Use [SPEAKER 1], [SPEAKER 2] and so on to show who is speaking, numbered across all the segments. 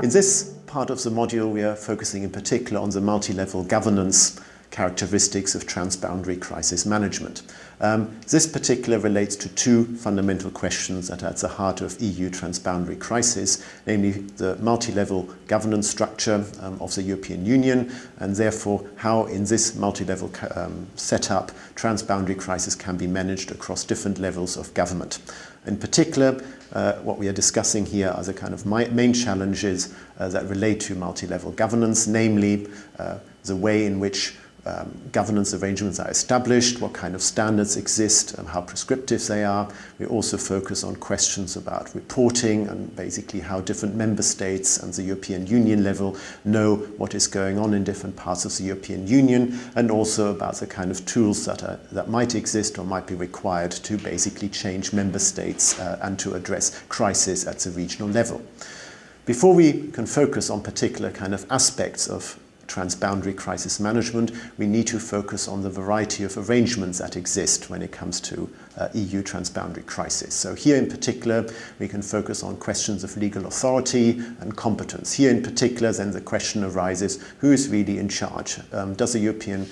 [SPEAKER 1] In this part of the module, we are focusing in particular on the multi-level governance characteristics of transboundary crisis management. This particular relates to two fundamental questions that are at the heart of EU transboundary crisis, namely the multi-level governance structure of the European Union, and therefore how in this multi-level setup transboundary crisis can be managed across different levels of government. In particular, what we are discussing here are the kind of main challenges that relate to multi-level governance, namely the way in which governance arrangements are established, what kind of standards exist, and how prescriptive they are. We also focus on questions about reporting and basically how different member states and the European Union level know what is going on in different parts of the European Union, and also about the kind of tools that might exist or might be required to basically change member states and to address crisis at the regional level. Before we can focus on particular kind of aspects of transboundary crisis management, we need to focus on the variety of arrangements that exist when it comes to EU transboundary crisis. So here in particular, we can focus on questions of legal authority and competence. Here in particular, then the question arises, who is really in charge? Does the European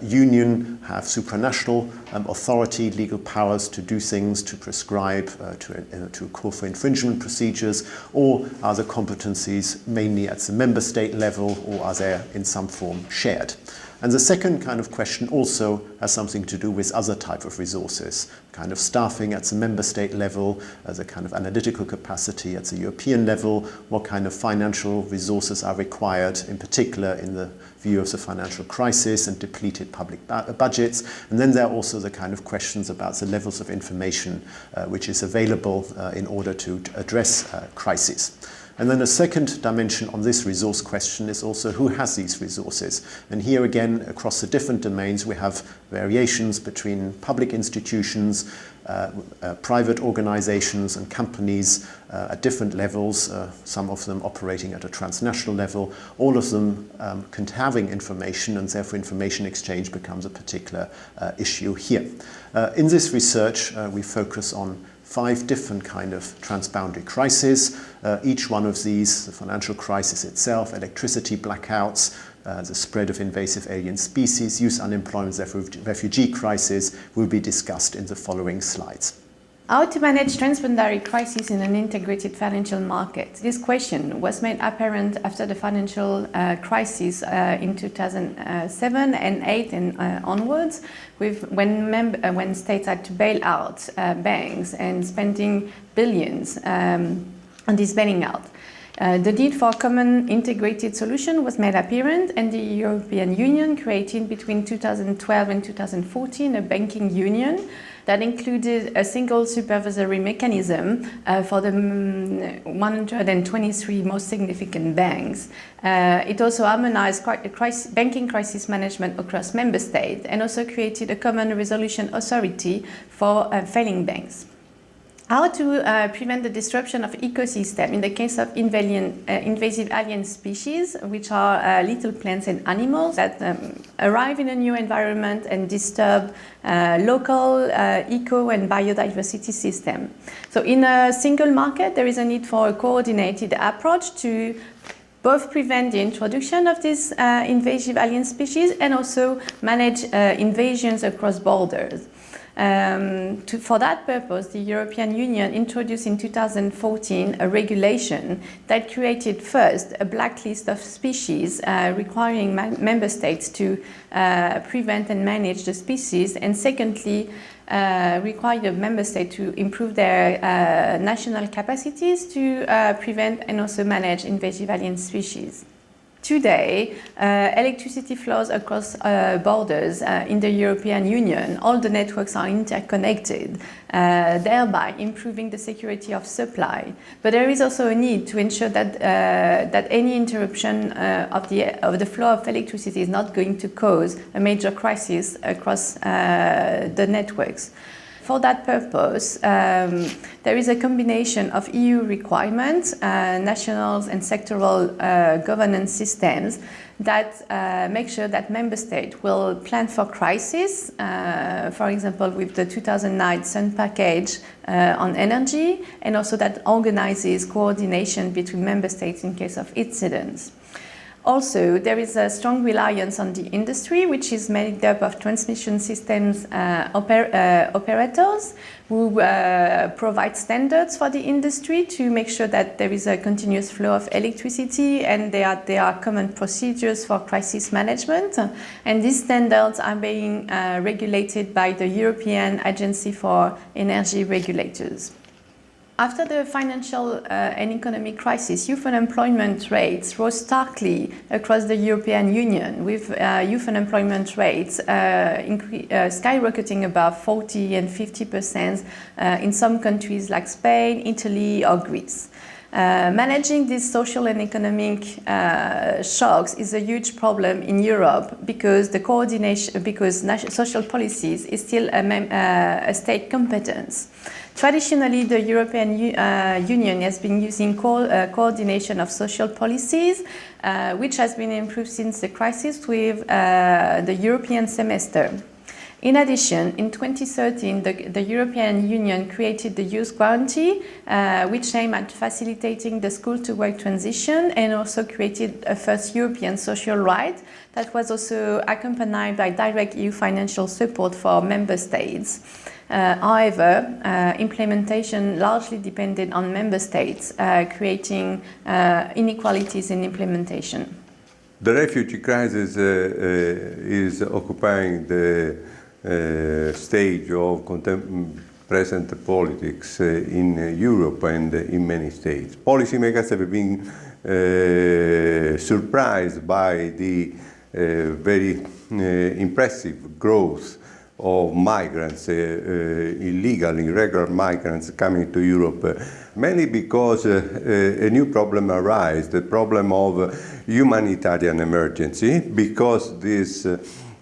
[SPEAKER 1] Union have supranational authority, legal powers to do things, to prescribe, to call for infringement procedures, or are the competencies mainly at the member state level, or are they in some form shared? And the second kind of question also has something to do with other type of resources, kind of staffing at the member state level, the kind of analytical capacity at the European level, what kind of financial resources are required, in particular in the view of the financial crisis and depleted public budgets. And then there are also the kind of questions about the levels of information which is available in order to address crises. And then a second dimension on this resource question is also who has these resources. And here again, across the different domains, we have variations between public institutions, private organizations and companies at different levels, some of them operating at a transnational level, all of them having information, and therefore information exchange becomes a particular issue here. In this research, we focus on 5 different kind of transboundary crises. Each one of these, the financial crisis itself, electricity blackouts, the spread of invasive alien species, youth unemployment, the refugee crisis, will be discussed in the following slides.
[SPEAKER 2] How to manage transboundary crises in an integrated financial market? This question was made apparent after the financial crisis in 2007 and 2008 and onwards, when states had to bail out banks and spending billions on this bailing out. The need for a common integrated solution was made apparent, and the European Union created between 2012 and 2014 a banking union that included a single supervisory mechanism for the 123 most significant banks. It also harmonized banking crisis management across member states and also created a common resolution authority for failing banks. How to prevent the disruption of ecosystem in the case of invasive alien species, which are little plants and animals that arrive in a new environment and disturb local eco and biodiversity system. So in a single market, there is a need for a coordinated approach to both prevent the introduction of these invasive alien species and also manage invasions across borders. For that purpose, the European Union introduced in 2014 a regulation that created first a blacklist of species requiring member states to prevent and manage the species, and secondly required a member state to improve their national capacities to prevent and also manage invasive alien species. Today, electricity flows across borders in the European Union. All the networks are interconnected, thereby improving the security of supply. But there is also a need to ensure that that any interruption of the flow of electricity is not going to cause a major crisis across the networks. for that purpose, there is a combination of EU requirements, national and sectoral governance systems that make sure that member states will plan for crisis, for example, with the 2009 Sun package on energy, and also that organizes coordination between member states in case of incidents. Also, there is a strong reliance on the industry, which is made up of transmission systems operators who provide standards for the industry to make sure that there is a continuous flow of electricity, and there are common procedures for crisis management. And these standards are being regulated by the European Agency for Energy Regulators. After the financial and economic crisis, youth unemployment rates rose starkly across the European Union, with youth unemployment rates skyrocketing above 40 and 50% in some countries like Spain, Italy, or Greece. Managing these social and economic shocks is a huge problem in Europe because social policies is still a state competence. Traditionally, the European Union has been using coordination of social policies, which has been improved since the crisis with the European semester. In addition, in 2013, the European Union created the Youth Guarantee, which aimed at facilitating the school-to-work transition, and also created a first European social right that was also accompanied by direct EU financial support for member states. However, implementation largely depended on member states, creating inequalities in implementation.
[SPEAKER 3] The refugee crisis is occupying the stage of present politics in Europe and in many states. Policymakers have been surprised by the very impressive growth of migrants, illegal, irregular migrants coming to Europe, mainly because a new problem arises, the problem of humanitarian emergency, because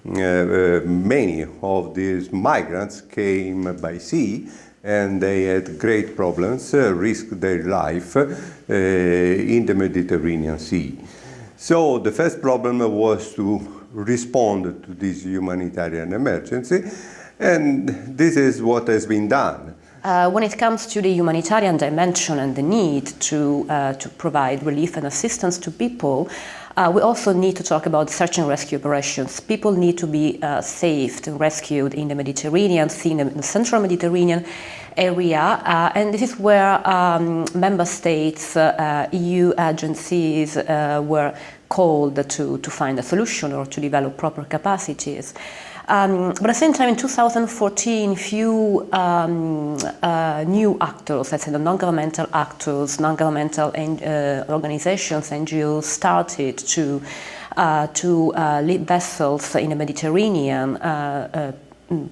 [SPEAKER 3] many of these migrants came by sea and they had great problems, risked their life in the Mediterranean Sea. So the first problem was to respond to this humanitarian emergency, and this is what has been done.
[SPEAKER 4] When it comes to the humanitarian dimension and the need to provide relief and assistance to people, we also need to talk about search and rescue operations. People need to be saved and rescued in the Mediterranean Sea, in the central Mediterranean area, and this is where member states, EU agencies were called to find a solution or to develop proper capacities. But at the same time, in 2014, few new actors, let's say the non-governmental actors, non-governmental organizations, NGOs, started to lead vessels in the Mediterranean,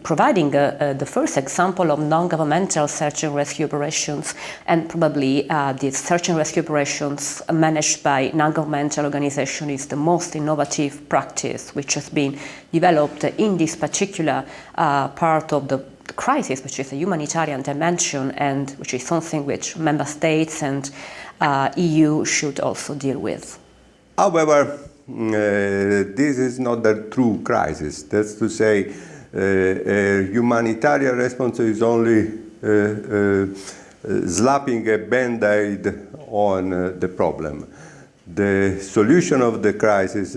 [SPEAKER 4] providing the first example of non-governmental search and rescue operations, and probably these search and rescue operations managed by non-governmental organizations is the most innovative practice which has been developed in this particular part of the crisis, which is a humanitarian dimension, and which is something which member states and EU should also deal with.
[SPEAKER 3] However, this is not the true crisis. That's to say, humanitarian response is only slapping a band-aid on the problem. The solution of the crisis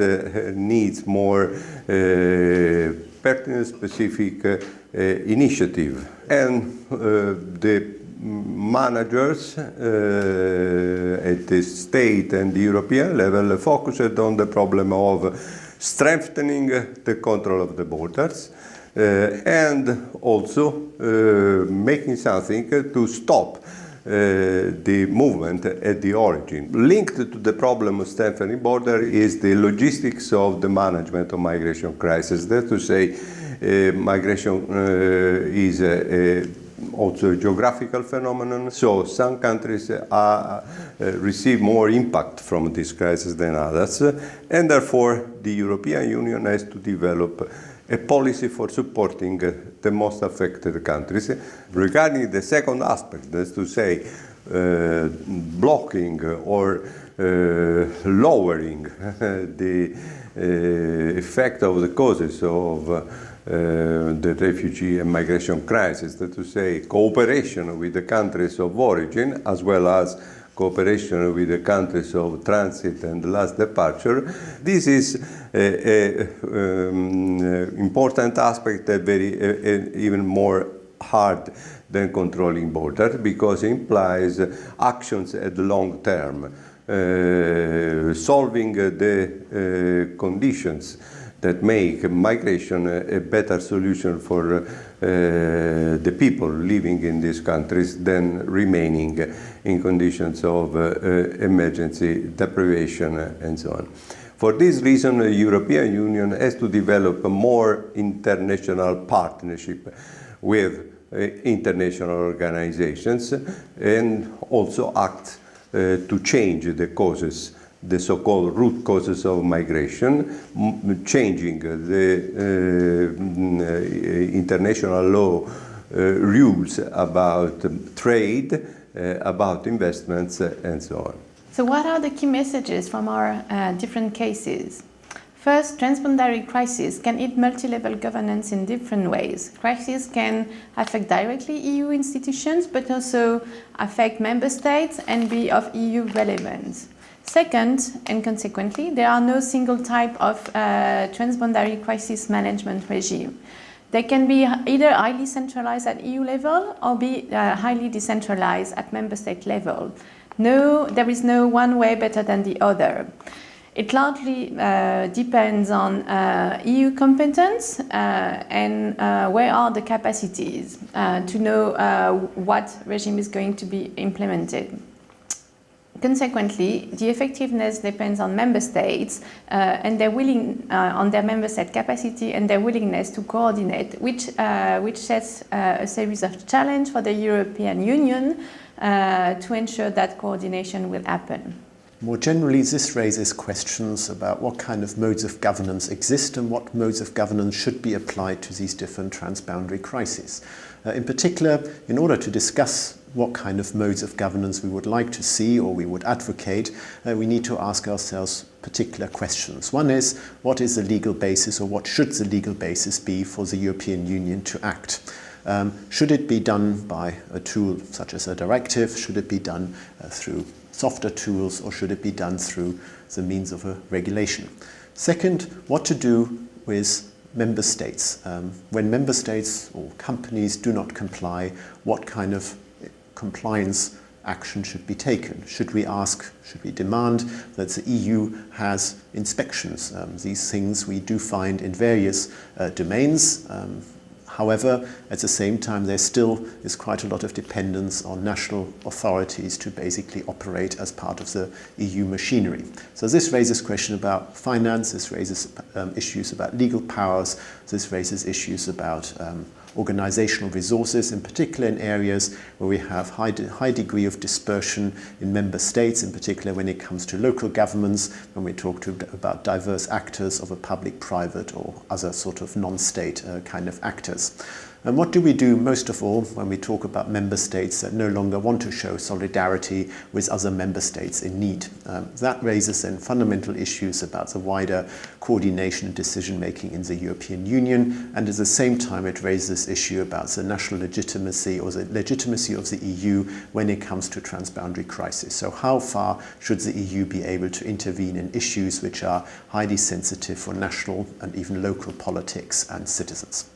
[SPEAKER 3] needs more pertinent, specific initiative, and the managers at the state and the European level focused on the problem of strengthening the control of the borders, and also making something to stop the movement at the origin. Linked to the problem of strengthening border is the logistics of the management of migration crisis. That's to say, migration is a also a geographical phenomenon. So some countries receive more impact from this crisis than others, and therefore the European Union has to develop a policy for supporting the most affected countries. Regarding the second aspect, that's to say, blocking or lowering the effect of the causes of the refugee and migration crisis, that to say, cooperation with the countries of origin as well as cooperation with the countries of transit and last departure. This is an important aspect, even more hard than controlling borders, because it implies actions at the long term, solving the conditions that make migration a better solution for the people living in these countries than remaining in conditions of emergency, deprivation, and so on. For this reason, the European Union has to develop a more international partnership with international organizations and also act to change the causes, the so-called root causes of migration, changing the international law rules about trade, about investments, and so on.
[SPEAKER 2] So what are the key messages from our different cases? First, transboundary crises can hit multi-level governance in different ways. Crises can affect directly EU institutions, but also affect member states and be of EU relevance. Second, and consequently, there are no single type of transboundary crisis management regime. They can be either highly centralized at EU level or be highly decentralized at member state level. No, there is no one way better than the other. It largely depends on EU competence and where are the capacities to know what regime is going to be implemented. Consequently, the effectiveness depends on member states and their on their member state capacity and their willingness to coordinate, which sets a series of challenges for the European Union to ensure that coordination will happen.
[SPEAKER 1] More generally, this raises questions about what kind of modes of governance exist and what modes of governance should be applied to these different transboundary crises. In particular, in order to discuss what kind of modes of governance we would like to see or we would advocate, we need to ask ourselves particular questions. One is, what is the legal basis, or what should the legal basis be for the European Union to act? Should it be done by a tool such as a directive? Should it be done through softer tools, or should it be done through the means of a regulation? Second, what to do with member states. When member states or companies do not comply, what kind of compliance action should be taken? Should we demand that the EU has inspections? These things we do find in various domains. However, at the same time, there still is quite a lot of dependence on national authorities to basically operate as part of the EU machinery. So this raises questions about finance, this raises issues about legal powers, this raises issues about organizational resources, in particular in areas where we have high degree of dispersion in member states, in particular when it comes to local governments, when we talk about diverse actors of a public, private or other sort of non-state kind of actors. And what do we do most of all when we talk about member states that no longer want to show solidarity with other member states in need? That raises then fundamental issues about the wider coordination and decision making in the European Union, and at the same time it raises issue about the national legitimacy or the legitimacy of the EU when it comes to transboundary crisis. So how far should the EU be able to intervene in issues which are highly sensitive for national and even local politics and citizens?